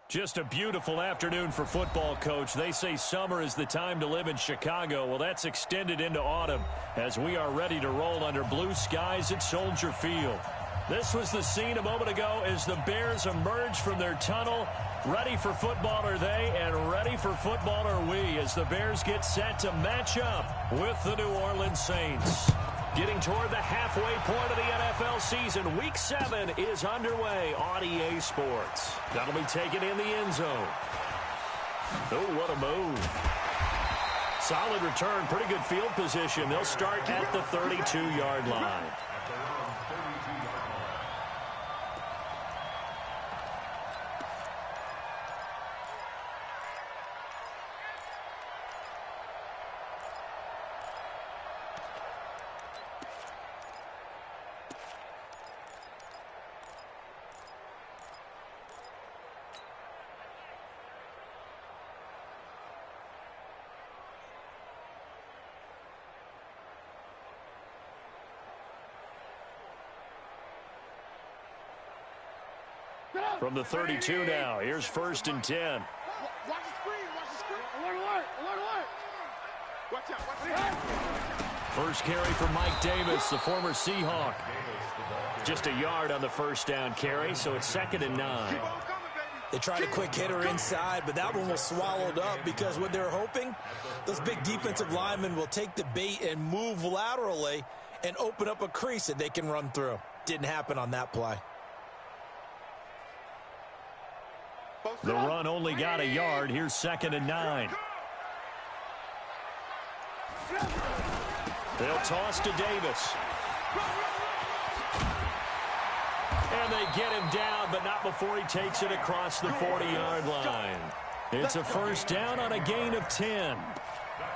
Just a beautiful afternoon for football, Coach. They say summer is the time to live in Chicago. Well, that's extended into autumn as we are ready to roll under blue skies at Soldier Field. This was the scene a moment ago as the Bears emerged from their tunnel. Ready for football are they, and ready for football are we as the Bears get set to match up with the New Orleans Saints. Getting toward the halfway point of the NFL season, Week 7 is underway on EA Sports. That'll be taken in the end zone. Oh, what a move. Solid return, pretty good field position. They'll start at the 32-yard line. From the 32 now, here's 1st and 10. Watch the screen, watch the screen. Alert. Watch out. First carry for Mike Davis, the former Seahawk. Just a yard on the first down carry, so it's 2nd and 9. They tried a quick hitter inside, but that one was swallowed up because what they're hoping, those big defensive linemen will take the bait and move laterally and open up a crease that they can run through. Didn't happen on that play. The run only got a yard. Here's 2nd and 9. They'll toss to Davis. And they get him down, but not before he takes it across the 40-yard line. It's a first down on a gain of 10.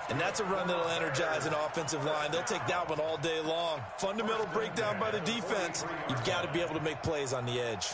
And that's a run that'll energize an offensive line. They'll take that one all day long. Fundamental breakdown by the defense. You've got to be able to make plays on the edge.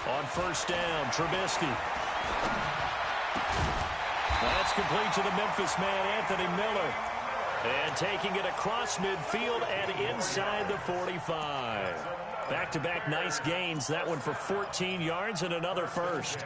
On first down, Trubisky. That's complete to the Memphis man, Anthony Miller. And taking it across midfield and inside the 45. Back-to-back nice gains. That one for 14 yards and another first.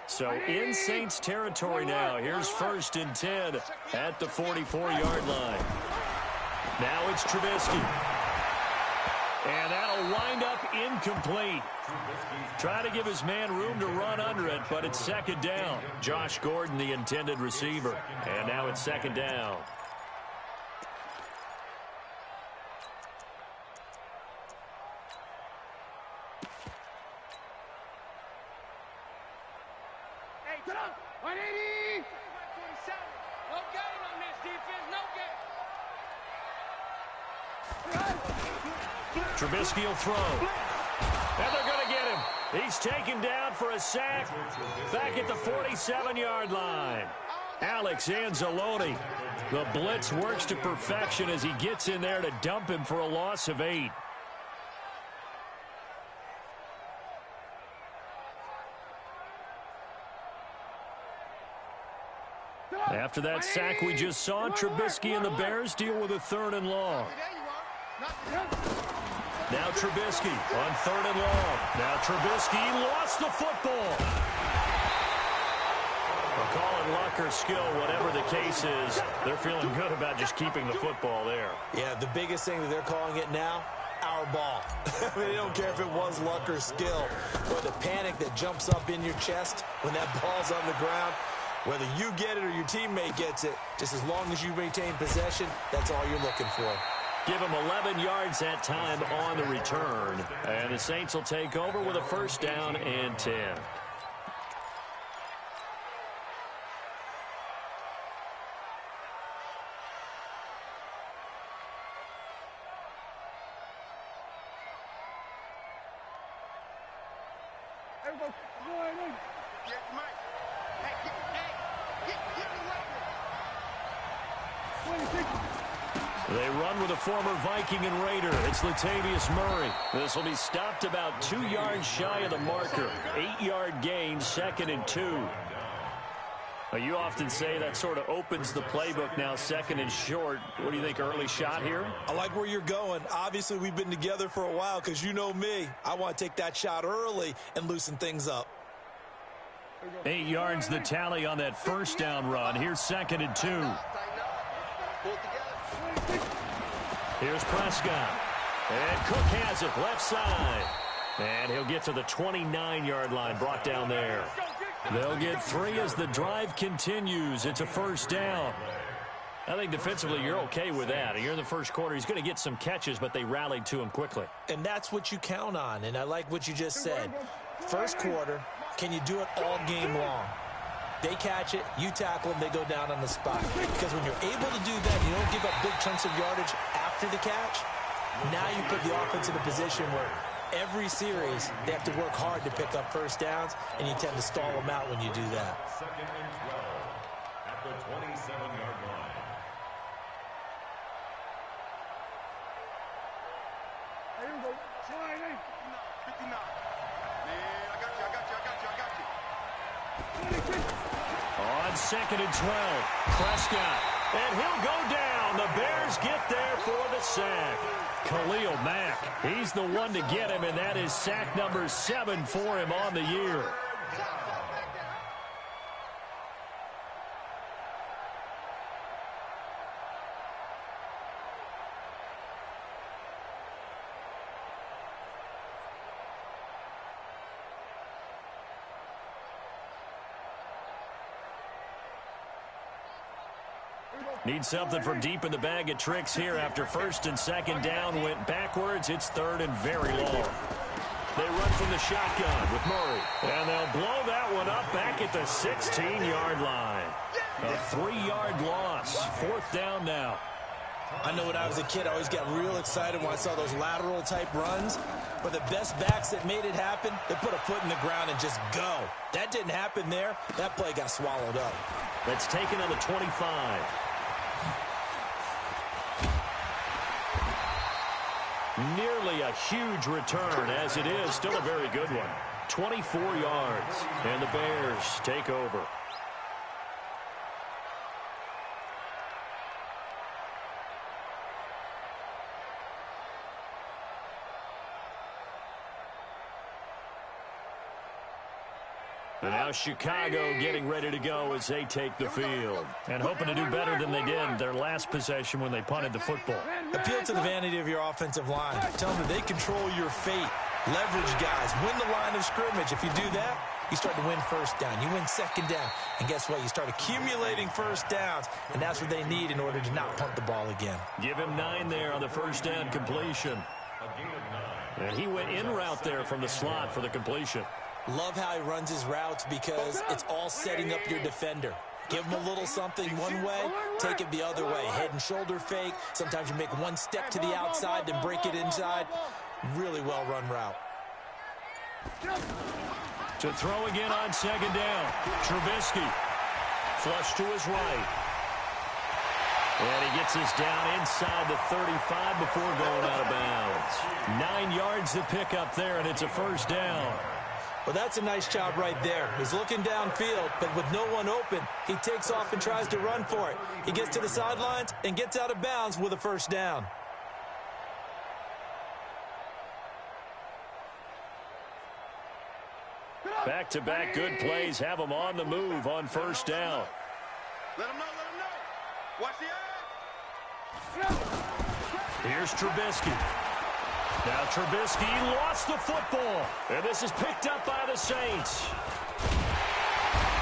So in Saints territory now. Here's 1st and 10 at the 44-yard line. Now it's Trubisky. And that'll wind up incomplete. Try to give his man room to run under it, but it's 2nd down. Josh Gordon, the intended receiver. And now it's 2nd down. Trubisky will throw. And they're going to get him. He's taken down for a sack back at the 47-yard line. Alex Anzalone. The blitz works to perfection as he gets in there to dump him for a loss of 8. After that sack we just saw, Trubisky and the Bears deal with a 3rd and long. Now Trubisky on 3rd and long. Now Trubisky lost the football. We'll call it luck or skill, whatever the case is. They're feeling good about just keeping the football there. Yeah, the biggest thing that they're calling it now, our ball. I mean, they don't care if it was luck or skill, or the panic that jumps up in your chest when that ball's on the ground. Whether you get it or your teammate gets it, just as long as you maintain possession, that's all you're looking for. Give him 11 yards that time on the return. And the Saints will take over with a first down and 10. They run with a former Viking and Raider. It's Latavius Murray. This will be stopped about 2 yards shy of the marker. 8-yard gain, 2nd and 2. Well, you often say that sort of opens the playbook now, 2nd and short. What do you think, early shot here? I like where you're going. Obviously, we've been together for a while because you know me. I want to take that shot early and loosen things up. 8 yards the tally on that first down run. Here's 2nd and 2. Here's Prescott. And Cook has it left side. And he'll get to the 29-yard line, brought down there. They'll get 3 as the drive continues. It's a first down. I think defensively you're okay with that. You're in the first quarter. He's going to get some catches, but they rallied to him quickly. And that's what you count on. And I like what you just said. First quarter, can you do it all game long? They catch it, you tackle them, they go down on the spot. Because when you're able to do that, you don't give up big chunks of yardage after the catch. Now you put the offense in a position where every series they have to work hard to pick up first downs, and you tend to stall them out when you do that. 2nd and 12 at the 27-yard line. Here we go. Slide 59. Man, I got you. On 2nd and 12, Prescott. And he'll go down. The Bears get there for the sack. Khalil Mack, he's the one to get him, and that is sack number 7 for him on the year. Need something from deep in the bag of tricks here after 1st and 2nd down went backwards. It's 3rd and very long. They run from the shotgun with Murray. And they'll blow that one up back at the 16-yard line. A 3-yard loss. 4th down now. I know when I was a kid, I always got real excited when I saw those lateral-type runs. But the best backs that made it happen, they put a foot in the ground and just go. That didn't happen there. That play got swallowed up. That's taken on the 25. Nearly a huge return, as it is still a very good one. 24 yards, and the Bears take over. And now Chicago getting ready to go as they take the field. And hoping to do better than they did their last possession when they punted the football. Appeal to the vanity of your offensive line. Tell them that they control your fate. Leverage guys. Win the line of scrimmage. If you do that, you start to win first down. You win 2nd down. And guess what? You start accumulating first downs. And that's what they need in order to not punt the ball again. Give him 9 there on the first down completion. And he went in route there from the slot for the completion. Love how he runs his routes because it's all setting up your defender. Give him a little something one way, take it the other way. Head and shoulder fake. Sometimes you make one step to the outside, then break it inside. Really well-run route. To throw again on 2nd down. Trubisky. Flush to his right. And he gets us down inside the 35 before going out of bounds. 9 yards to pick up there, and it's a first down. Well, that's a nice job right there. He's looking downfield, but with no one open, he takes off and tries to run for it. He gets to the sidelines and gets out of bounds with a first down. Back-to-back good plays have them on the move on first down. Let him know. Watch the eye. Here's Trubisky. Now Trubisky lost the football. And this is picked up by the Saints.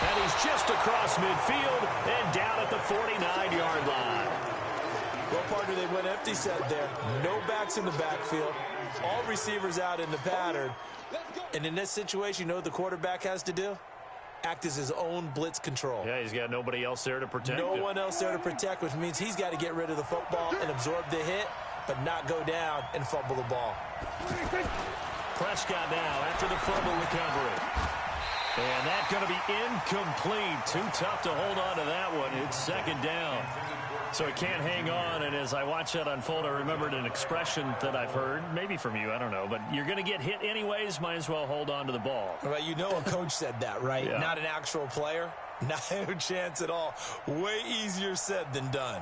And he's just across midfield and down at the 49-yard line. Well, partner, they went empty set there. No backs in the backfield. All receivers out in the pattern. And in this situation, you know what the quarterback has to do? Act as his own blitz control. Yeah, he's got nobody else there to protect him. No one else there to protect, which means he's got to get rid of the football and absorb the hit, but not go down and fumble the ball. Prescott now after the fumble recovery. And that's going to be incomplete. Too tough to hold on to that one. It's second down. So it can't hang on, and as I watch that unfold, I remembered an expression that I've heard, maybe from you, I don't know, but you're going to get hit anyways, might as well hold on to the ball. Well, you know a coach said that, right? Yeah. Not an actual player. No chance at all. Way easier said than done.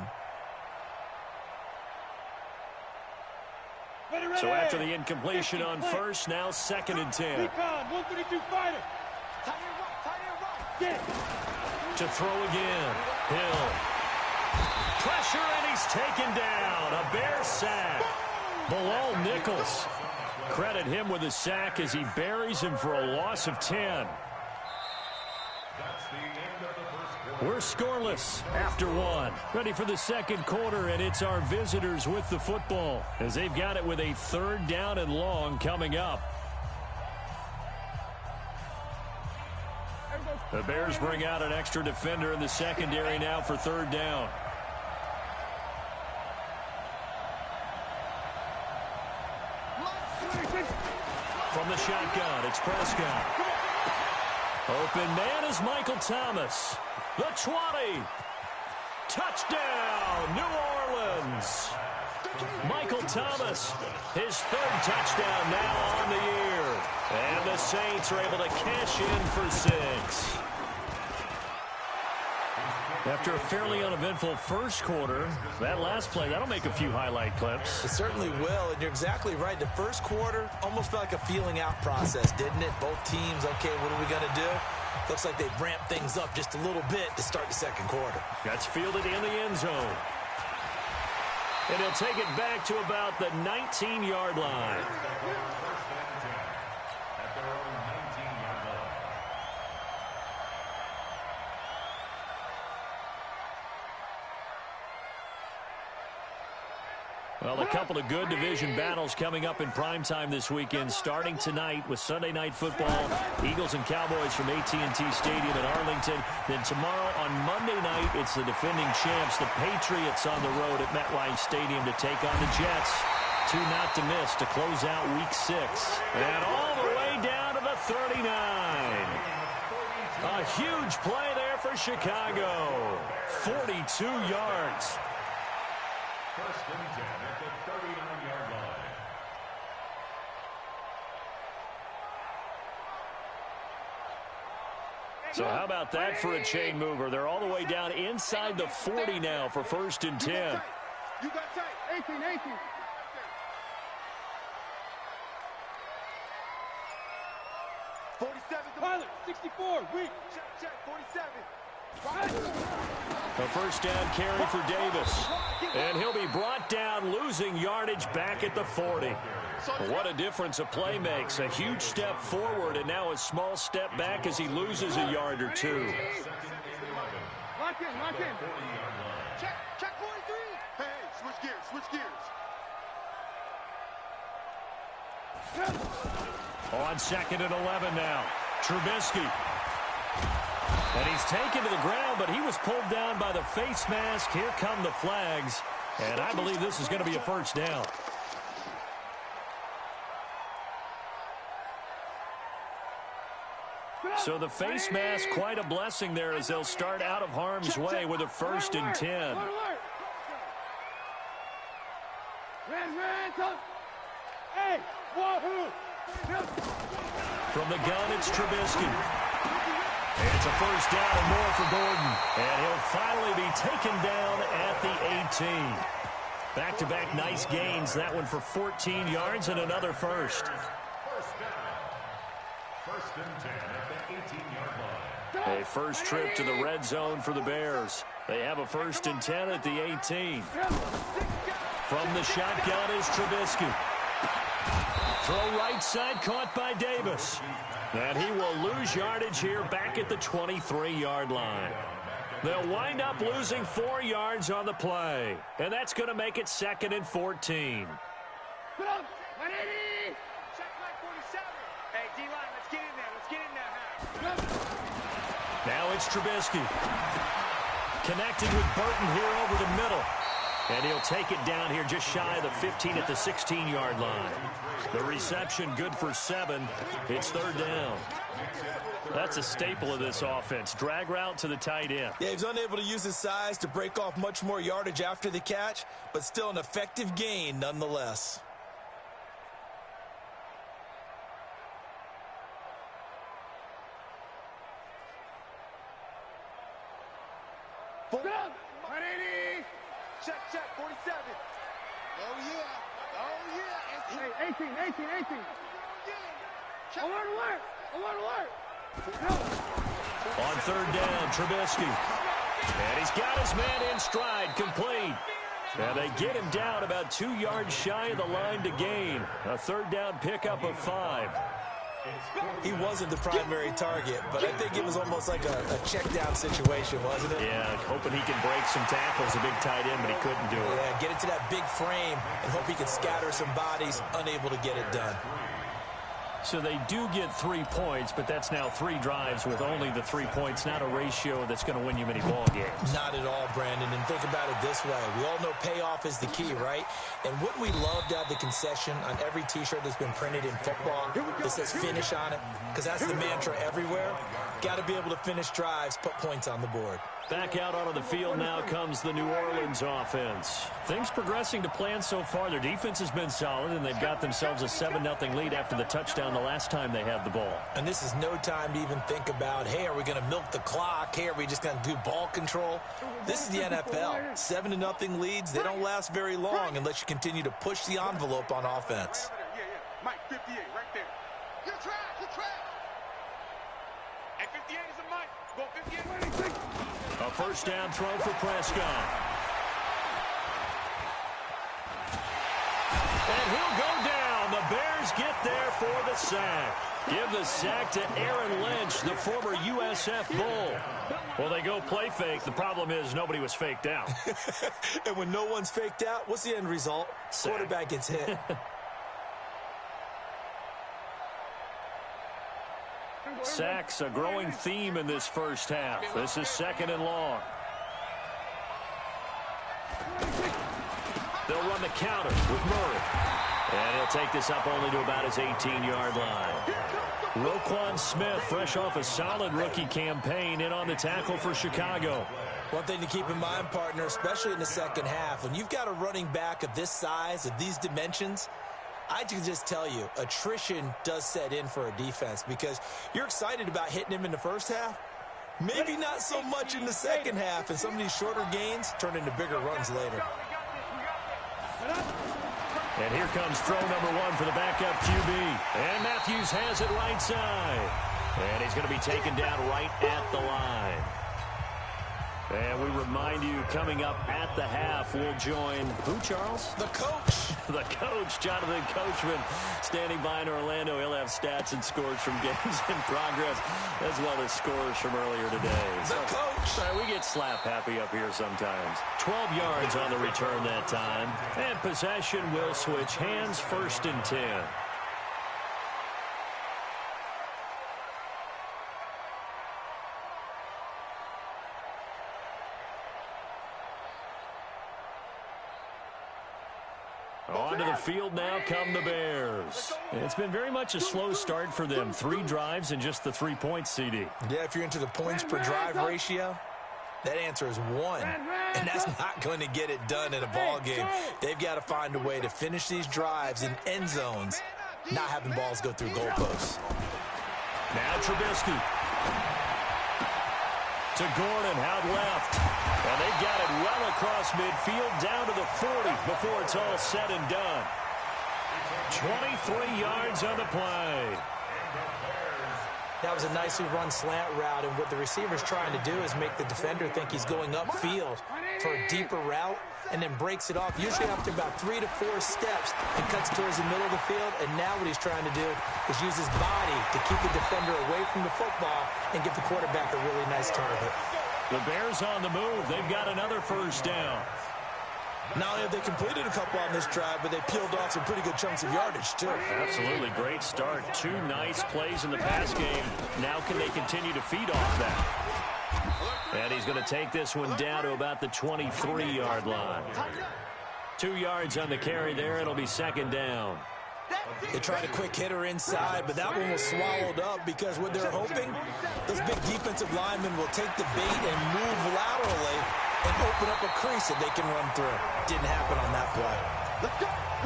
So after the incompletion on first, now 2nd and 10. 132 fighter. To throw again. Hill. Pressure, and he's taken down. A Bear sack. Bilal Nichols. Credit him with a sack as he buries him for a loss of 10. We're scoreless after one. Ready for the second quarter, and it's our visitors with the football as they've got it with a 3rd down and long coming up. The Bears bring out an extra defender in the secondary now for 3rd down. From the shotgun, it's Prescott. Open man is Michael Thomas. The 20. Touchdown, New Orleans. Michael Thomas, his 3rd touchdown now on the year. And the Saints are able to cash in for 6. After a fairly uneventful first quarter, that last play, that'll make a few highlight clips. It certainly will, and you're exactly right. The first quarter almost felt like a feeling out process, didn't it? Both teams, okay, what are we going to do? Looks like they've ramped things up just a little bit to start the second quarter. That's fielded in the end zone. And he'll take it back to about the 19-yard line. Well, a couple of good division battles coming up in primetime this weekend, starting tonight with Sunday Night Football, Eagles and Cowboys from AT&T Stadium in Arlington. Then tomorrow on Monday night, it's the defending champs, the Patriots, on the road at MetLife Stadium to take on the Jets. 2 not to miss to close out Week 6. And all the way down to the 39. A huge play there for Chicago. 42 yards. 1st and 10 at the 39-yard line. So how about that for a chain mover? They're all the way down inside the 40 now for 1st and 10. You got tight. 18. Pilot, 64, weak. Check, 47. A 1st down carry for Davis. And he'll be brought down, losing yardage back at the 40. What a difference a play makes. A huge step forward and now a small step back as he loses a yard or 2. Lock in. Check 43. Hey, switch gears. On 2nd and 11 now. Trubisky. And he's taken to the ground, but he was pulled down by the face mask. Here come the flags. And I believe this is going to be a 1st down. So the face mask, quite a blessing there as they'll start out of harm's way with a 1st and 10. Hey, wahoo! From the gun, it's Trubisky. And it's a 1st down and more for Gordon. And he'll finally be taken down at the 18. Back-to-back nice gains. That one for 14 yards and another 1st. 1st and 10 at the 18-yard line. A first trip to the red zone for the Bears. They have a 1st and 10 at the 18. From the shotgun is Trubisky. Throw right side caught by Davis. And he will lose yardage here back at the 23-yard line. They'll wind up losing 4 yards on the play. And that's going to make it 2nd and 14. Put up, 180. Check like 47. Hey, D-line, let's get in there. Let's get in there. Now it's Trubisky. Connecting with Burton here over the middle. And he'll take it down here just shy of the 15 at the 16-yard line. The reception good for 7. It's 3rd down. That's a staple of this offense. Drag route to the tight end. Yeah, he's unable to use his size to break off much more yardage after the catch, but still an effective gain nonetheless. Put up, 180. Check, 47. Oh, yeah. Oh, yeah. 18. Alert. On 3rd down, Trubisky. And he's got his man in stride, complete. And they get him down about 2 yards shy of the line to gain. A 3rd down pickup of 5. He wasn't the primary target, but I think it was almost like a check down situation, wasn't it? Yeah, hoping he can break some tackles, a big tight end, but he couldn't do it. Yeah, get into that big frame and hope he can scatter some bodies, unable to get it done. So they do get 3 points, but that's now 3 drives with only the 3 points, not a ratio that's going to win you many ball games. Not at all, Brandon, and think about it this way. We all know payoff is the key, right? And wouldn't we love to have the concession on every T-shirt that's been printed in football that says finish on it? Because that's the mantra everywhere. Got to be able to finish drives, put points on the board. Back out onto the field now comes the New Orleans offense. Things progressing to plan so far. Their defense has been solid, and they've got themselves a 7-0 lead after the touchdown the last time they had the ball. And this is no time to even think about, hey, are we going to milk the clock? Hey, are we just going to do ball control? This is the NFL. 7-0 leads, they don't last very long unless you continue to push the envelope on offense. Yeah. Mike, 58, right there. You're trash. Hey, 58 is a Mike. Go 58. A 1st down throw for Prescott. And he'll go down. The Bears get there for the sack. Give the sack to Aaron Lynch, the former USF Bull. Well, they go play fake. The problem is nobody was faked out. And when no one's faked out, what's the end result? Sack. Quarterback gets hit. Sacks, a growing theme in this first half. This is 2nd and long. They'll run the counter with Murray. And he'll take this up only to about his 18-yard line. Roquan Smith, fresh off a solid rookie campaign, in on the tackle for Chicago. One thing to keep in mind, partner, especially in the second half, when you've got a running back of this size, of these dimensions, I can just tell you, attrition does set in for a defense because you're excited about hitting him in the first half. Maybe not so much in the second half, and some of these shorter gains turn into bigger runs later. And here comes throw number 1 for the backup QB. And Matthews has it right side. And he's going to be taken down right at the line. And we remind you, coming up at the half, we'll join who, Charles? The coach. The coach, Jonathan Coachman, standing by in Orlando. He'll have stats and scores from games in progress, as well as scores from earlier today. The coach. Sorry, we get slap happy up here sometimes. 12 yards on the return that time. And possession will switch hands, 1st and 10. Onto the field now come the Bears. It's been very much a slow start for them. 3 drives and just the 3 points, CD. Yeah, if you're into the points per drive ratio, that answer is 1. And that's not going to get it done in a ball game. They've got to find a way to finish these drives in end zones, not having balls go through goalposts. Now Trubisky. To Gordon, out left. And they've got it well across midfield, down to the 40 before it's all said and done. 23 yards on the play. That was a nicely run slant route, and what the receiver's trying to do is make the defender think he's going upfield for a deeper route, and then breaks it off, usually after about 3 to 4 steps, and cuts towards the middle of the field. And now what he's trying to do is use his body to keep the defender away from the football and give the quarterback a really nice target. The Bears on the move. They've got another first down. Not only have they completed a couple on this drive, but they peeled off some pretty good chunks of yardage, too. Absolutely great start. 2 nice plays in the pass game. Now can they continue to feed off that? And he's going to take this one down to about the 23-yard line. 2 yards on the carry there. It'll be second down. They tried a quick hitter inside, but that one was swallowed up because what they're hoping, those big defensive linemen will take the bait and move laterally and open up a crease that they can run through. Didn't happen on that play.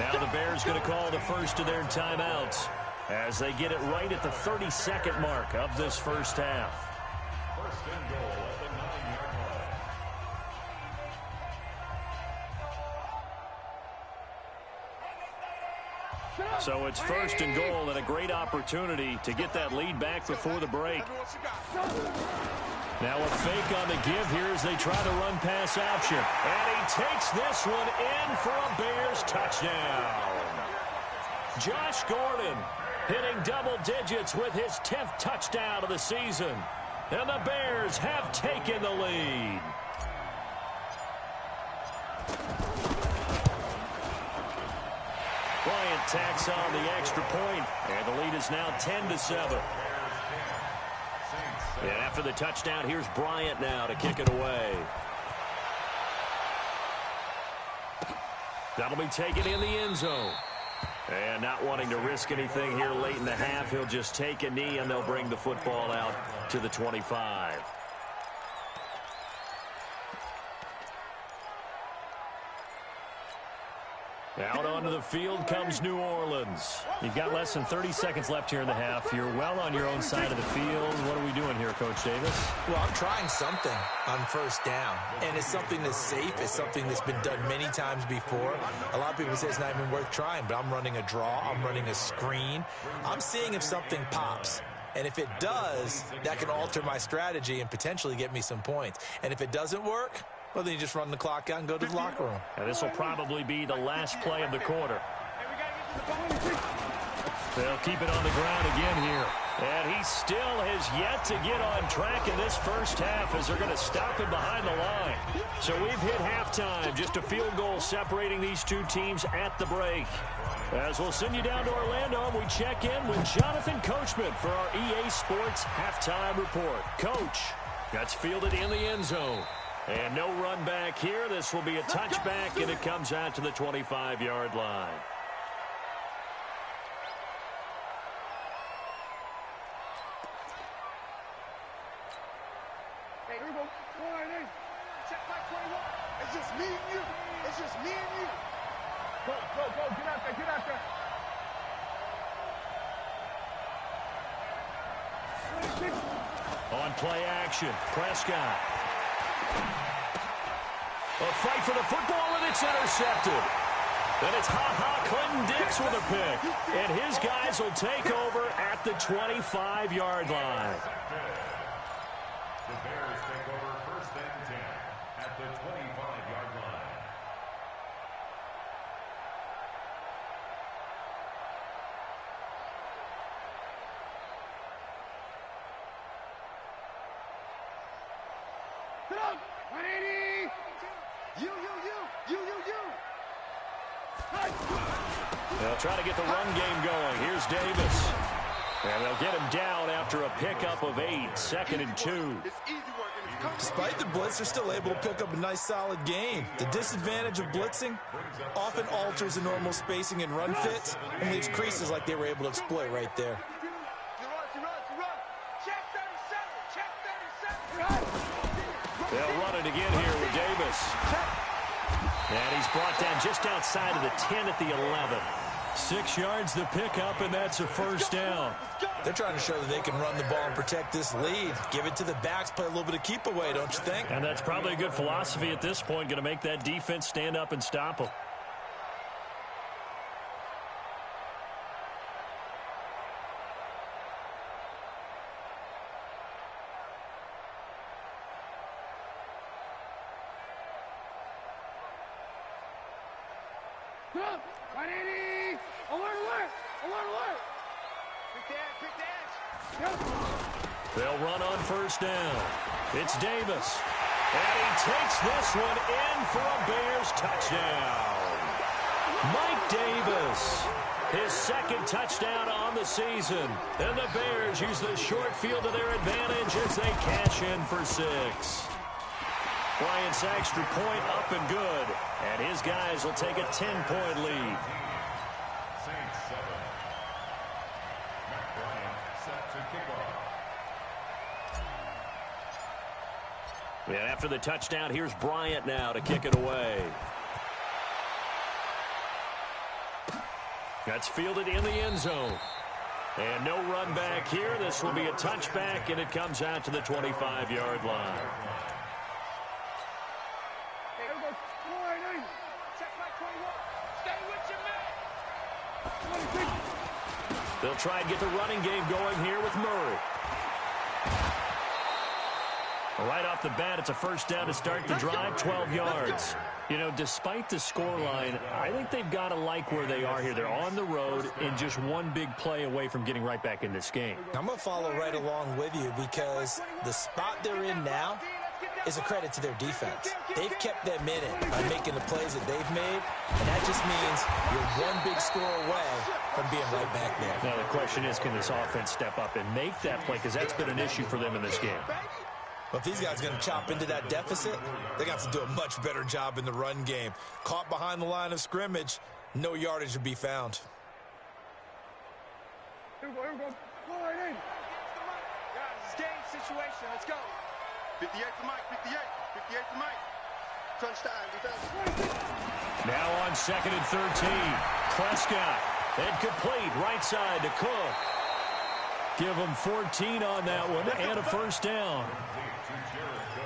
Now the Bears going to call the first of their timeouts as they get it right at the 32nd mark of this first half. First and goal at the 9-yard line. So it's first and goal and a great opportunity to get that lead back before the break. Now a fake on the give here as they try to run pass option. And he takes this one in for a Bears touchdown. Josh Gordon hitting double digits with his 10th touchdown of the season. And the Bears have taken the lead. Bryant tacks on the extra point, and the lead is now 10-7. And after the touchdown, here's Bryant now to kick it away. That'll be taken in the end zone. And not wanting to risk anything here late in the half, he'll just take a knee, and they'll bring the football out to the 25. Out onto the field comes New Orleans. You've got less than 30 seconds left here in the half. You're well on your own side of the field. What are we doing here, Coach Davis? Well, I'm trying something on first down, and it's something that's safe. It's something that's been done many times before. A lot of people say it's not even worth trying, but I'm running a draw. I'm running a screen. I'm seeing if something pops. And if it does, that can alter my strategy and potentially get me some points. And if it doesn't work, well, then you just run the clock out and go to the locker room. And this will probably be the last play of the quarter. They'll keep it on the ground again here. And he still has yet to get on track in this first half as they're going to stop him behind the line. So we've hit halftime. Just a field goal separating these two teams at the break. As we'll send you down to Orlando, we check in with Jonathan Coachman for our EA Sports Halftime Report. Coach, that's fielded in the end zone. And no run back here. This will be a touchback, and it comes out to the 25-yard line. Hey, here we go. Check my 21. It's just me and you. It's just me and you. Go. Get out there. On play action, Prescott. A fight for the football, and it's intercepted. And it's Clinton Dix with a pick. And his guys will take over at the 25-yard line. The Bears take over first and 10 at the 25-yard line. Get up. 180. You. They'll try to get the run game going. Here's Davis. And they'll get him down after a pickup of 8, 2nd and 2. Despite the blitz, they're still able to pick up a nice, solid gain. The disadvantage of blitzing often alters the normal spacing and run fits and leaves creases like they were able to exploit right there. Check 37. They'll run it again here with Davis. And he's brought down just outside of the 10 at the 11. 6 yards the pickup, and that's a first down. They're trying to show that they can run the ball and protect this lead. Give it to the backs, play a little bit of keep away, don't you think? And that's probably a good philosophy at this point, going to make that defense stand up and stop them. Go. 180. Alert. Quick dash. They'll run on first down. It's Davis. And he takes this one in for a Bears touchdown. Mike Davis, his second touchdown on the season. And the Bears use the short field to their advantage as they cash in for 6. Bryant's extra point up and good. And his guys will take a 10-point lead. Saints 7. Matt Bryant set to kick off. And after the touchdown, here's Bryant now to kick it away. That's fielded in the end zone. And no run back here. This will be a touchback, and it comes out to the 25-yard line. They'll try and get the running game going here with Murray. Right off the bat, it's a first down to start the drive, 12 yards. You know, despite the scoreline, I think they've got to like where they are here. They're on the road and just one big play away from getting right back in this game. I'm going to follow right along with you because the spot they're in now is a credit to their defense. They've kept them in it by making the plays that they've made, and that just means you're one big score away from being right back there. Now, the question is, can this offense step up and make that play? Because that's been an issue for them in this game. But if these guys are going to chop into that deficit, they got to do a much better job in the run game. Caught behind the line of scrimmage, no yardage to be found. Here we go. Guys, it's game situation. Let's go. 58 to Mike, 58. 58 to Mike. Touchdown, defense. Now on 2nd and 13. Prescott. Incomplete. Right side to Cook. Give him 14 on that one and a first down.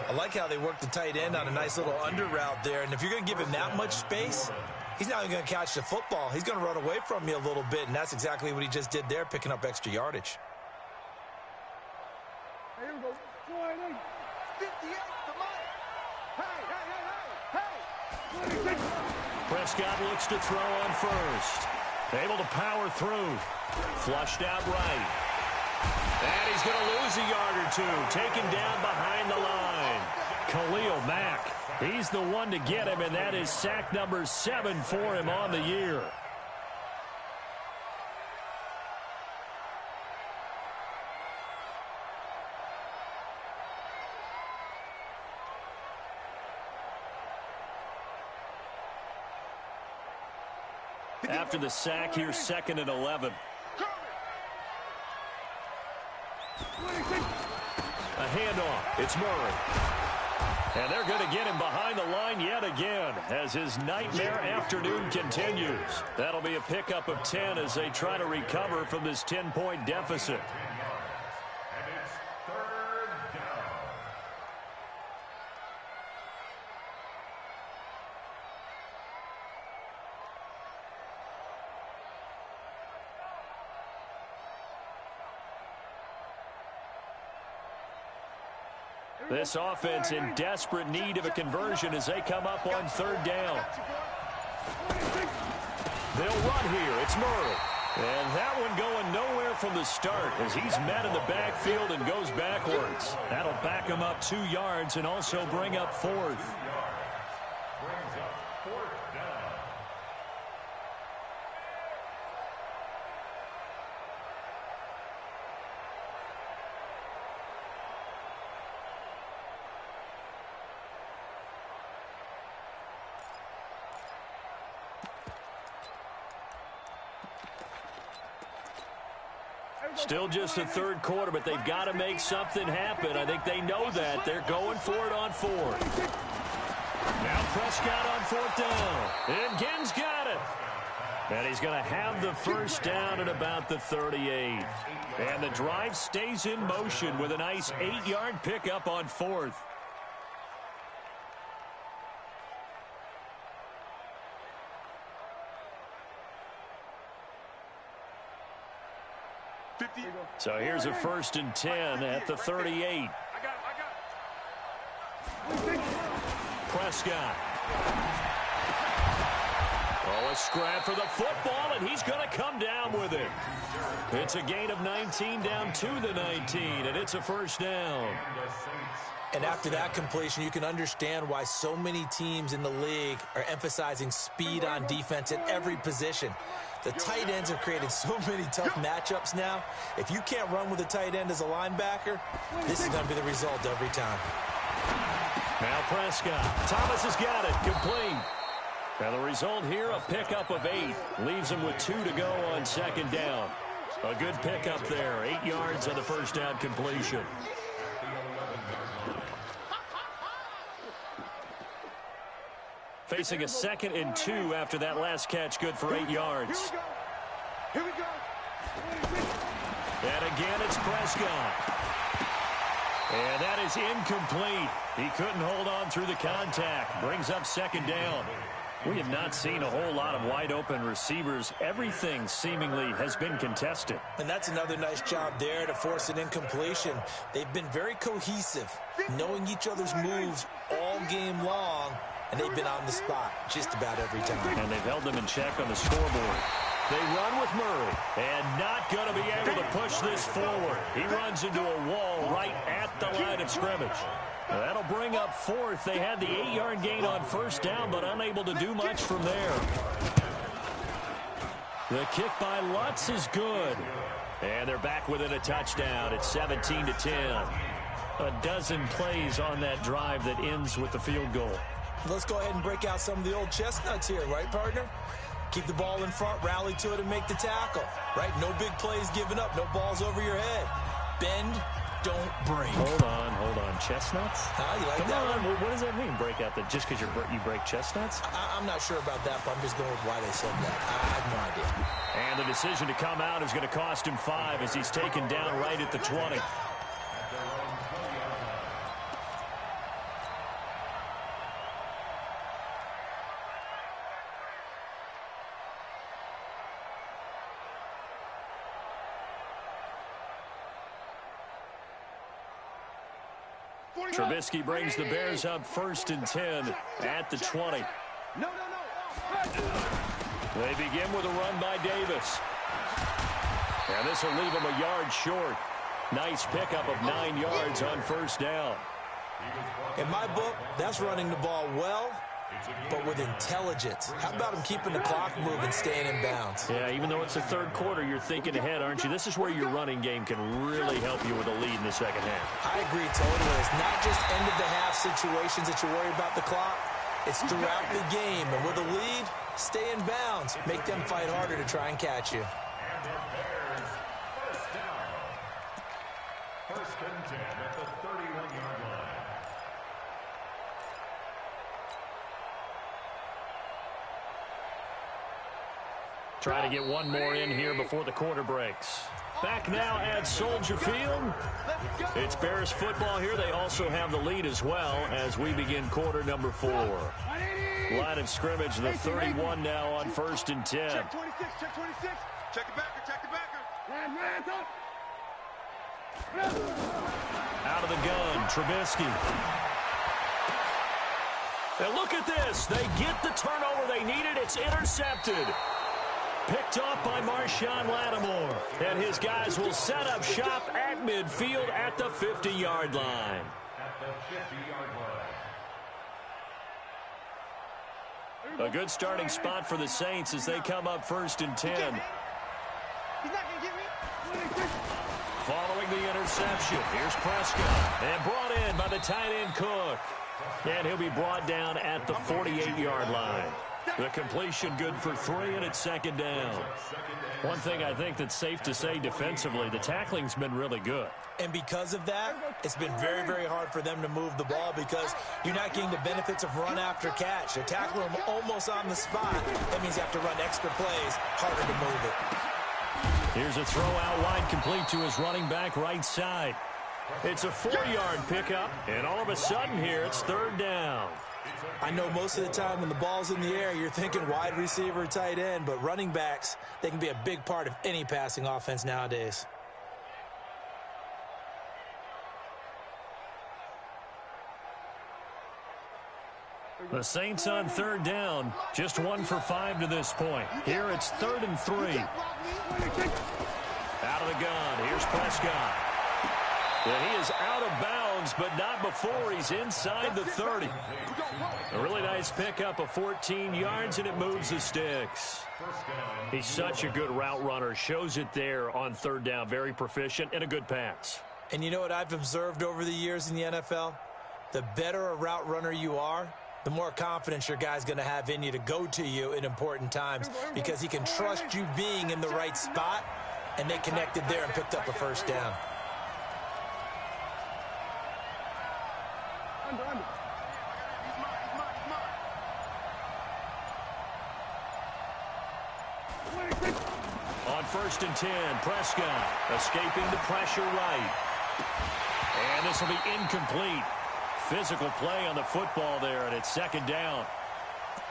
I like how they work the tight end on a nice little under route there. And if you're going to give him that much space, he's not even going to catch the football. He's going to run away from you a little bit, and that's exactly what he just did there, picking up extra yardage. Here we go. 58 to Mike. Hey. 26. Prescott looks to throw on first. Able to power through. Flushed out right. And he's going to lose a yard or two. Taken down behind the line. Khalil Mack. He's the one to get him, and that is sack number 7 for him on the year. After the sack, here's 2nd and 11. A handoff. It's Murray. And they're going to get him behind the line yet again as his nightmare afternoon continues. That'll be a pickup of 10 as they try to recover from this 10-point deficit. And it's 3rd down. This offense in desperate need of a conversion as they come up on 3rd down. They'll run here. It's Murray. And that one going nowhere from the start as he's met in the backfield and goes backwards. That'll back him up 2 yards and also bring up 4th. Brings up 4th down. Still just the 3rd quarter, but they've got to make something happen. I think they know that. They're going for it on 4th. Now Prescott on 4th down. And Ginn's got it. And he's going to have the first down at about the 38. And the drive stays in motion with a nice 8-yard pickup on 4th. So here's a 1st and 10 at the 38. Prescott. Oh, a scrap for the football, and he's going to come down with it. It's a gain of 19 down to the 19, and it's a first down. And the Saints And after that completion, you can understand why so many teams in the league are emphasizing speed on defense at every position. The tight ends have created so many tough matchups now. If you can't run with a tight end as a linebacker, this is going to be the result every time. Now Prescott. Thomas has got it. Complete. Now the result here, a pickup of 8. Leaves him with 2 to go on second down. A good pickup there. 8 yards on the first down completion. Facing a 2nd and 2 after that last catch, good for 8 yards. Here we go. And again, it's Prescott. And that is incomplete. He couldn't hold on through the contact. Brings up second down. We have not seen a whole lot of wide-open receivers. Everything seemingly has been contested. And that's another nice job there to force an incompletion. They've been very cohesive, knowing each other's moves all game long, and they've been on the spot just about every time. And they've held them in check on the scoreboard. They run with Murray, and not going to be able to push this forward. He runs into a wall right at the line of scrimmage. That'll bring up 4th. They had the 8-yard gain on first down, but unable to do much from there. The kick by Lutz is good. And they're back within a touchdown. It's 17-10. A dozen plays on that drive that ends with the field goal. Let's go ahead and break out some of the old chestnuts here, right, partner? Keep the ball in front, rally to it, and make the tackle, right? No big plays given up, no balls over your head. Bend, don't break. Hold on. Chestnuts? You like Come that on. one? What does that mean, break out? Just because you break chestnuts? I'm not sure about that, but I'm just going with why they said that. I have no idea. And the decision to come out is going to cost him 5 as he's taken down right at the 20. Trubisky brings the Bears up 1st and 10 at the 20. No. They begin with a run by Davis. And this will leave him a yard short. Nice pickup of 9 yards on first down. In my book, that's running the ball well, but with intelligence. How about him keeping the clock moving, staying in bounds? Yeah, even though it's the third quarter, you're thinking ahead, aren't you? This is where your running game can really help you with a lead in the second half. I agree totally. It's not just end-of-the-half situations that you worry about the clock. It's throughout the game. And with a lead, stay in bounds. Make them fight harder to try and catch you. And the Bears, first down. 1st and 10 at the 31-yard line. Trying to get one more in here before the quarter breaks. Back now at Soldier Field. It's Bears football here. They also have the lead as well as we begin quarter number 4. Line of scrimmage, the 31 now on 1st and 10. Check 26, check 26. Check the backer. Out of the gun, Trubisky. And look at this. They get the turnover they needed. It's intercepted. Picked off by Marshawn Lattimore. And his guys will set up shop at midfield at the 50-yard line. At the 50-yard line. A good starting spot for the Saints as they come up 1st and 10. He's not going to get me. Following the interception, here's Prescott. And brought in by the tight end Cook. And he'll be brought down at the 48-yard line. The completion good for 3, and it's 2nd down. One thing I think that's safe to say defensively, the tackling's been really good. And because of that, it's been very, very hard for them to move the ball because you're not getting the benefits of run after catch. They're tackling them almost on the spot. That means you have to run extra plays, harder to move it. Here's a throw out wide, complete to his running back right side. It's a 4-yard pickup, and all of a sudden here, it's 3rd down. I know most of the time when the ball's in the air, you're thinking wide receiver, tight end, but running backs, they can be a big part of any passing offense nowadays. The Saints on 3rd down, just 1 for 5 to this point. Here it's 3rd and 3. Out of the gun, here's Prescott. And he is out of bounds, but not before he's inside the 30. A really nice pickup of 14 yards, and it moves the sticks. He's such a good route runner. Shows it there on third down. Very proficient and a good pass. And you know what I've observed over the years in the NFL? The better a route runner you are, the more confidence your guy's going to have in you to go to you in important times because he can trust you being in the right spot, and they connected there and picked up a first down. On 1st and 10, Prescott escaping the pressure right. And this will be incomplete. Physical play on the football there, and it's 2nd down.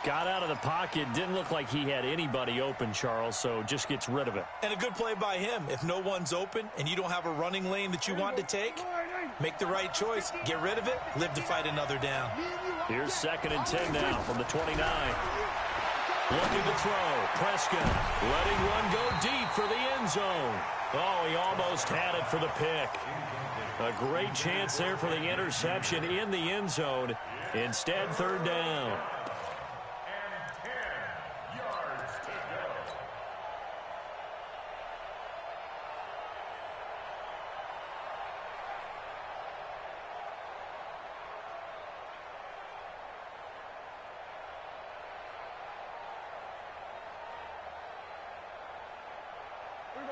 Got out of the pocket. Didn't look like he had anybody open, Charles, so just gets rid of it. And a good play by him. If no one's open and you don't have a running lane that you want to take, make the right choice. Get rid of it. Live to fight another down. Here's 2nd and 10 now from the 29. Looking to throw. Prescott letting one go deep for the end zone. Oh, he almost had it for the pick. A great chance there for the interception in the end zone. Instead, 3rd down. And 10 yards to go.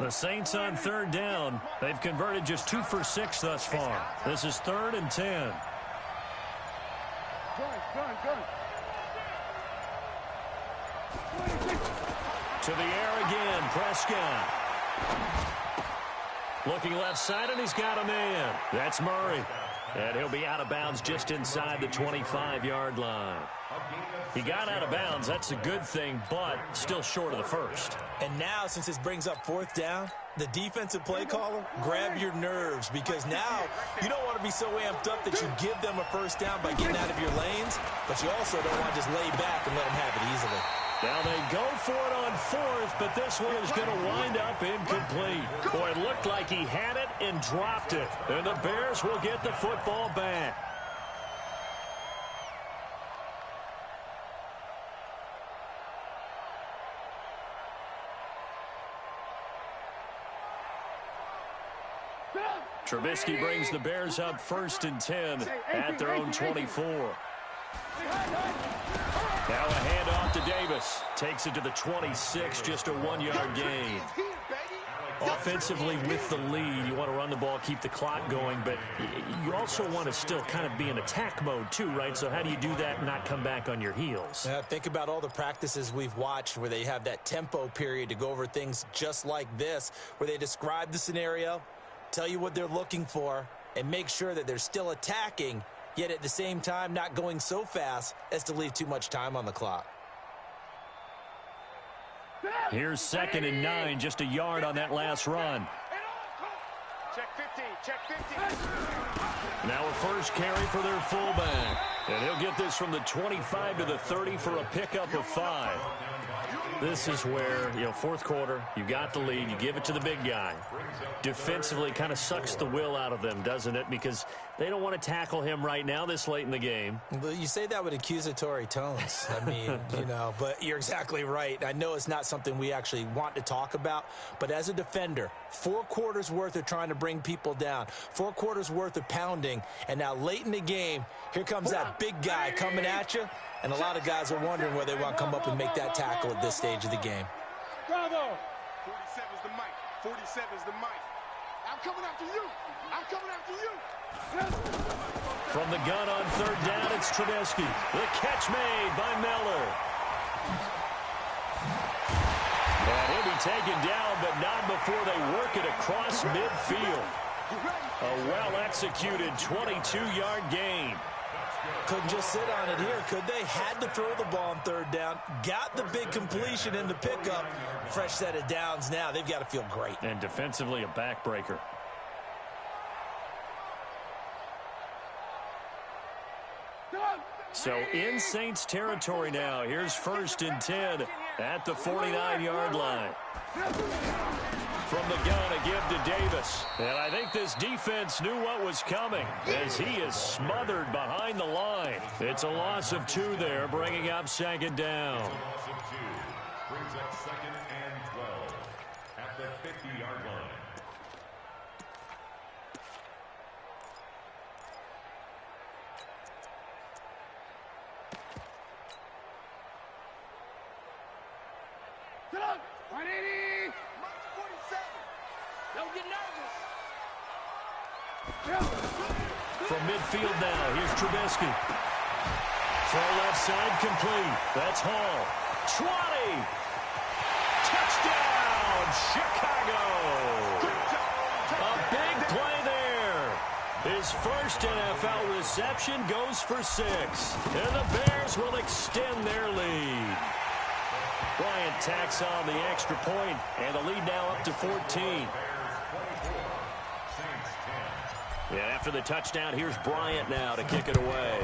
The Saints on 3rd down. They've converted just 2 for 6 thus far. This is 3rd and 10. To the air again, Prescott. Looking left side, and he's got a man. That's Murray. And he'll be out of bounds just inside the 25-yard line. He got out of bounds. That's a good thing, but still short of the first. And now, since this brings up 4th down, the defensive play caller, grab your nerves, because now you don't want to be so amped up that you give them a first down by getting out of your lanes, but you also don't want to just lay back and let them have it easily. Now they go for it on 4th, but this one is going to wind up incomplete. Boy, it looked like he had it and dropped it. And the Bears will get the football back. Trubisky brings the Bears up 1st and 10 at their own 24. Now a handoff to Davis. Takes it to the 26, just a 1-yard gain. Offensively with the lead, you want to run the ball, keep the clock going, but you also want to still kind of be in attack mode too, right? So how do you do that and not come back on your heels? Yeah, think about all the practices we've watched where they have that tempo period to go over things just like this, where they describe the scenario, tell you what they're looking for, and make sure that they're still attacking, yet at the same time not going so fast as to leave too much time on the clock. Here's 2nd and 9, just a yard on that last run. Check 15, check 15. Now a first carry for their fullback. And he'll get this from the 25 to the 30 for a pickup of 5. This is where, 4th quarter, you got the lead, you give it to the big guy. Defensively kind of sucks the will out of them, doesn't it? Because they don't want to tackle him right now this late in the game. Well, you say that with accusatory tones. I mean, but you're exactly right. I know it's not something we actually want to talk about, but as a defender, 4 quarters worth of trying to bring people down, 4 quarters worth of pounding, and now late in the game, here comes that big guy coming at you. And a lot of guys are wondering where they want to come up and make that tackle at this stage of the game. Bravo! 47's the mic. 47's the mic. I'm coming after you. I'm coming after you. From the gun on 3rd down, it's Trubisky. The catch made by Miller. And he'll be taken down, but not before they work it across midfield. A well-executed 22-yard gain. Couldn't just sit on it here, could they? Had to throw the ball on 3rd down. Got the big completion in the pickup. Fresh set of downs now. They've got to feel great. And defensively, a backbreaker. So in Saints territory now. Here's 1st and 10 at the 49-yard line. From the gun, a give to Davis. And I think this defense knew what was coming as he is smothered behind the line. It's a loss of 2 there, bringing up second down. It's a loss of 2. Brings up second and 12 at the 50-yard line. Sit up! 180! Mark 47! Don't get nervous! From midfield now, here's Trubisky. Throw left side complete. That's Hall. 20! Touchdown, Chicago! A big play there. His first NFL reception goes for 6. And the Bears will extend their lead. Bryant tacks on the extra point, and the lead now up to 14. Yeah, after the touchdown, here's Bryant now to kick it away.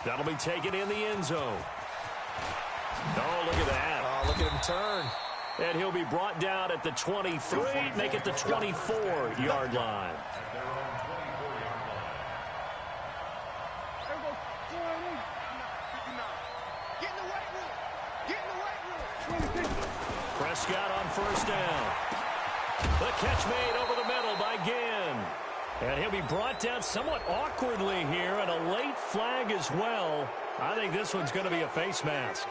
That'll be taken in the end zone. Oh, look at that. Oh, look at him turn. And he'll be brought down at the 23, make it the 24-yard line. Prescott on first down. The catch made over the middle by Ginn. And he'll be brought down somewhat awkwardly here, and a late flag as well. I think this one's going to be a face mask.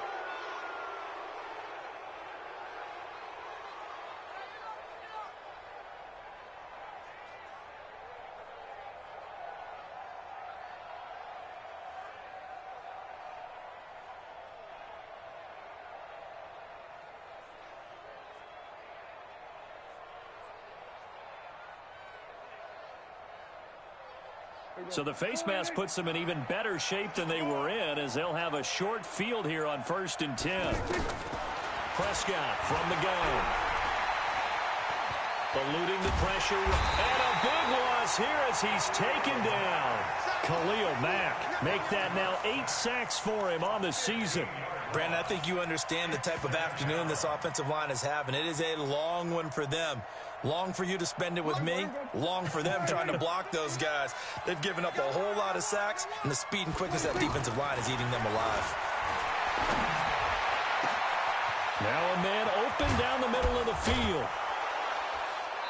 So the face mask puts them in even better shape than they were in, as they'll have a short field here on 1st and 10. Prescott from the gun. Eluding the pressure. And a big loss here as he's taken down. Khalil Mack make that now 8 sacks for him on the season. Brandon, I think you understand the type of afternoon this offensive line is having. It is a long one for them. Long for you to spend it with me. Long for them trying to block those guys. They've given up a whole lot of sacks, and the speed and quickness of that defensive line is eating them alive. Now a man open down the middle of the field.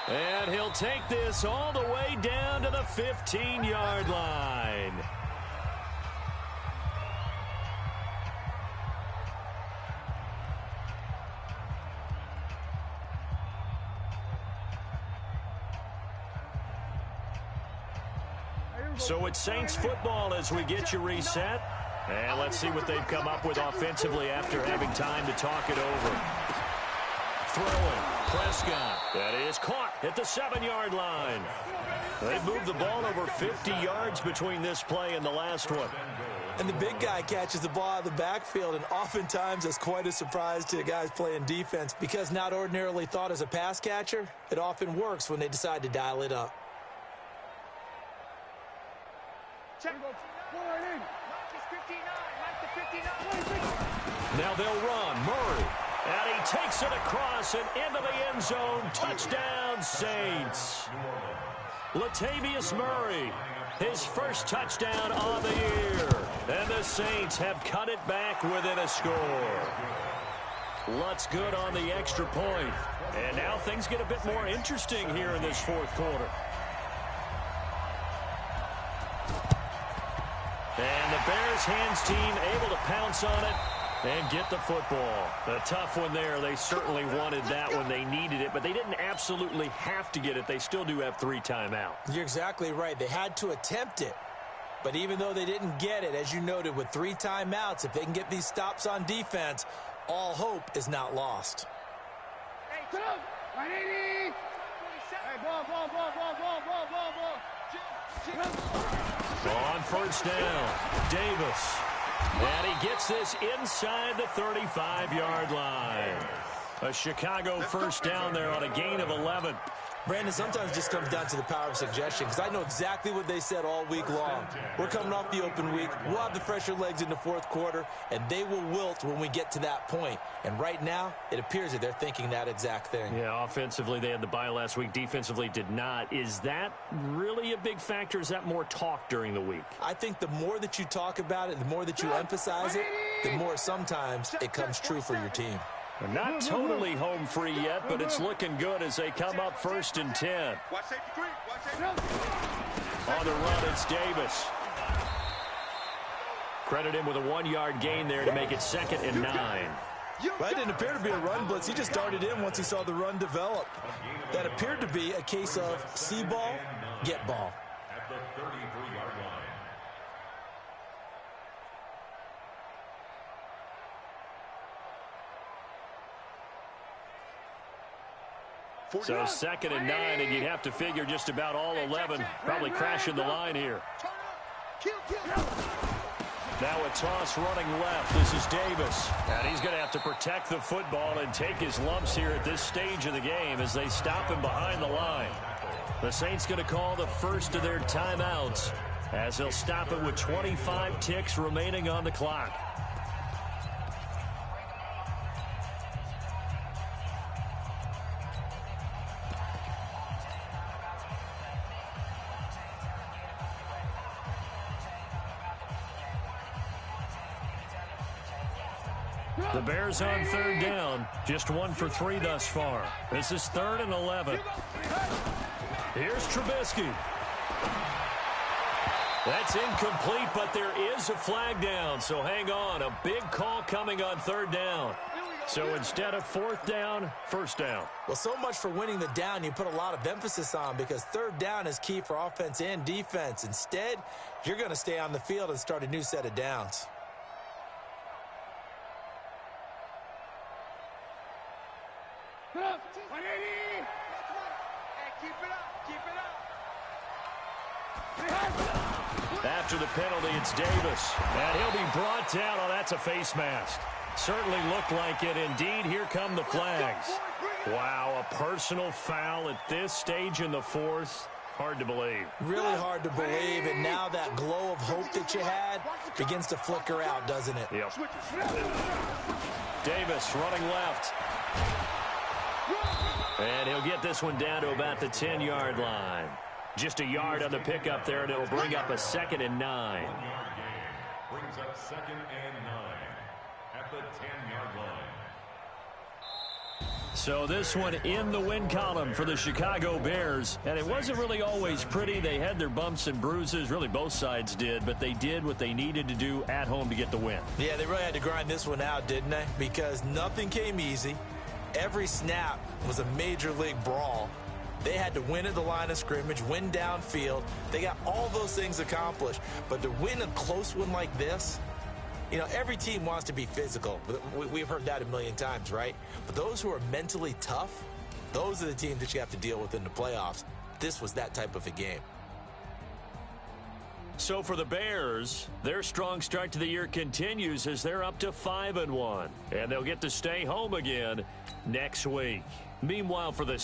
And he'll take this all the way down to the 15-yard line. So it's Saints football as we get you reset. And let's see what they've come up with offensively after having time to talk it over. Throwing. Prescott. That is caught at the 7-yard line. They've moved the ball over 50 yards between this play and the last one. And the big guy catches the ball out of the backfield, and oftentimes that's quite a surprise to the guys playing defense, because not ordinarily thought as a pass catcher, it often works when they decide to dial it up. Check. Mark is 59. Mark the 59. Now they'll run. Murray. And he takes it across and into the end zone. Touchdown, Saints. Latavius Murray, his first touchdown of the year. And the Saints have cut it back within a score. Lutz good on the extra point. And now things get a bit more interesting here in this fourth quarter. And the Bears hands team able to pounce on it and get the football. A tough one there. They certainly wanted that one. They needed it, but they didn't absolutely have to get it. They still do have 3 timeouts. You're exactly right. They had to attempt it. But even though they didn't get it, as you noted, with 3 timeouts, if they can get these stops on defense, all hope is not lost. Hey, sit up! 180! Hey, ball. On first down, Davis. And he gets this inside the 35-yard line. A Chicago first down there on a gain of 11. Brandon, sometimes it just comes down to the power of suggestion, because I know exactly what they said all week long. We're coming off the open week. We'll have the fresher legs in the fourth quarter, and they will wilt when we get to that point. And right now, it appears that they're thinking that exact thing. Yeah, offensively, they had the bye last week. Defensively, did not. Is that really a big factor? Is that more talk during the week? I think the more that you talk about it, the more that you emphasize it, the more sometimes it comes true for your team. They're not totally home free yet, but it's looking good as they come up 1st and 10. Watch safety 3. Watch safety. On the run, it's Davis. Credit him with a 1-yard gain there to make it 2nd and 9. That didn't appear to be a run blitz. He just darted in once he saw the run develop. That appeared to be a case of see ball, get ball. At the 33-yard line. So 2nd and 9, and you'd have to figure just about all 11 probably crashing the line here. Now a toss running left. This is Davis. And he's going to have to protect the football and take his lumps here at this stage of the game as they stop him behind the line. The Saints going to call the first of their timeouts as they'll stop it with 25 ticks remaining on the clock. The Bears on 3rd down. Just 1 for 3 thus far. This is 3rd and 11. Here's Trubisky. That's incomplete, but there is a flag down, so hang on. A big call coming on 3rd down. So instead of 4th down, 1st down. Well, so much for winning the down you put a lot of emphasis on, because 3rd down is key for offense and defense. Instead, you're going to stay on the field and start a new set of downs. After the penalty, it's Davis. And he'll be brought down. Oh, that's a face mask. Certainly looked like it. Indeed, here come the flags. Wow, a personal foul at this stage in the 4th. Hard to believe. Really hard to believe, and now that glow of hope that you had begins to flicker out, doesn't it? Yep. Davis running left. And he'll get this one down to about the 10-yard line. Just a yard on the pickup there, and it'll bring up a 2nd and 9. 1-yard gain brings up 2nd and 9 at the 10-yard line. So this one in the win column for the Chicago Bears. And it wasn't really always pretty. They had their bumps and bruises. Really, both sides did. But they did what they needed to do at home to get the win. Yeah, they really had to grind this one out, didn't they? Because nothing came easy. Every snap was a major league brawl. They had to win at the line of scrimmage, win downfield. They got all those things accomplished. But to win a close one like this, you know, every team wants to be physical. We've heard that a million times, right? But those who are mentally tough, those are the teams that you have to deal with in the playoffs. This was that type of a game. So for the Bears, their strong start to the year continues as they're up to 5-1. And they'll get to stay home again next week. Meanwhile, for the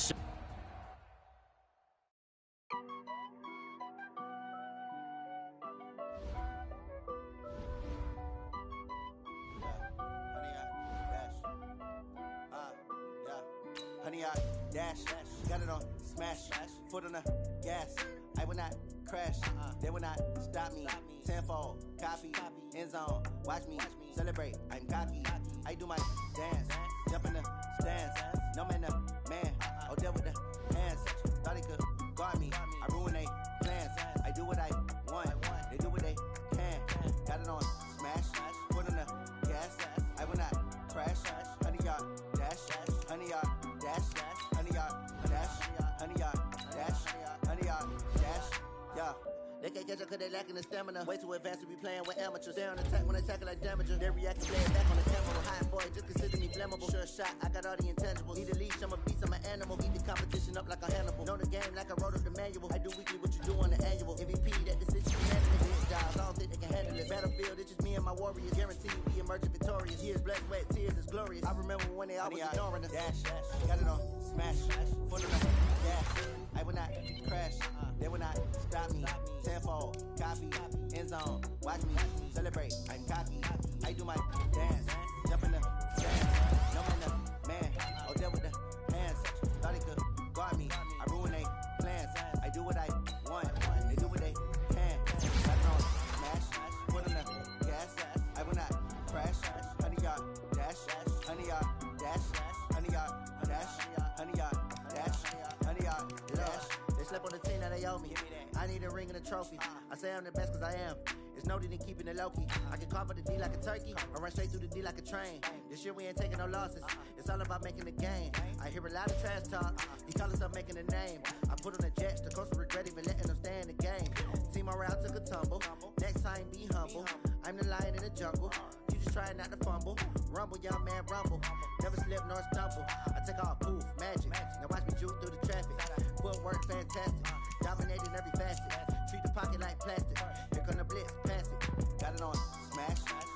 dash, got it on smash, foot on the gas. I will not crash, they will not stop me. Tenfold, copy, end zone, watch me celebrate. I'm cocky, I do my dance, jump in the stands. No man, man, oh there with the hands. Thought he could guard me, I ruin they plans. I do what I want, they do what they can. Got it on smash, foot on the gas. I will not crash, 100-yard dash, 100-yard dash. 100-yard dash, 100-yard dash, 100-yard dash, yeah. They can't catch up cause they lacking the stamina. Way too advanced to be playing with amateurs. They on attack when they tackle like damager. They react to play it back on the camera. Hot boy, just consider me flammable. Sure shot, I got all the intangibles. Need a leash, I'm a beast, I'm an animal. Beat the competition up like a Hannibal. Know the game like I wrote up the manual. I do weekly what you do on the annual. MVP, that decision unanimous. Hit jobs, I don't think they can handle it. Battlefield, it's just me and my warriors. Guaranteed we emerging victorious. Years, blood, sweat, tears, is glorious. I remember when they always ignoring us. Dash, got it on smash, foot in the gas. watch me celebrate. I'm cocky. I do my dance, jump in the dance. No man, the man. Oh, there with the hands. Thought he could guard me. I ruin they plans. I do what I want. They do what they can. Got it on smash. Foot on the gas. I will not crash. 100-yard dash. 100-yard dash. 100-yard dash. 100-yard dash. 100-yard dash. They slept on the team that they owe me. I need a ring and a trophy. I say I'm the best cause I am. It's no need in keeping it low-key. I can carve up the D like a turkey or run straight through the D like a train. This year we ain't taking no losses. It's all about making the game. I hear a lot of trash talk. He call himself making a name. I put on the Jets. The coach will regret even letting them stay in the game. Team morale took a tumble. Next time be humble. I'm the lion in the jungle. You just trying not to fumble. Rumble, young man, rumble. Never slip nor stumble. I take off, poof, magic. Now watch me juke through the traffic. Footwork fantastic. Dominating every facet. Treat the pocket like plastic. Here come the blitz, pass it. Got it on smash.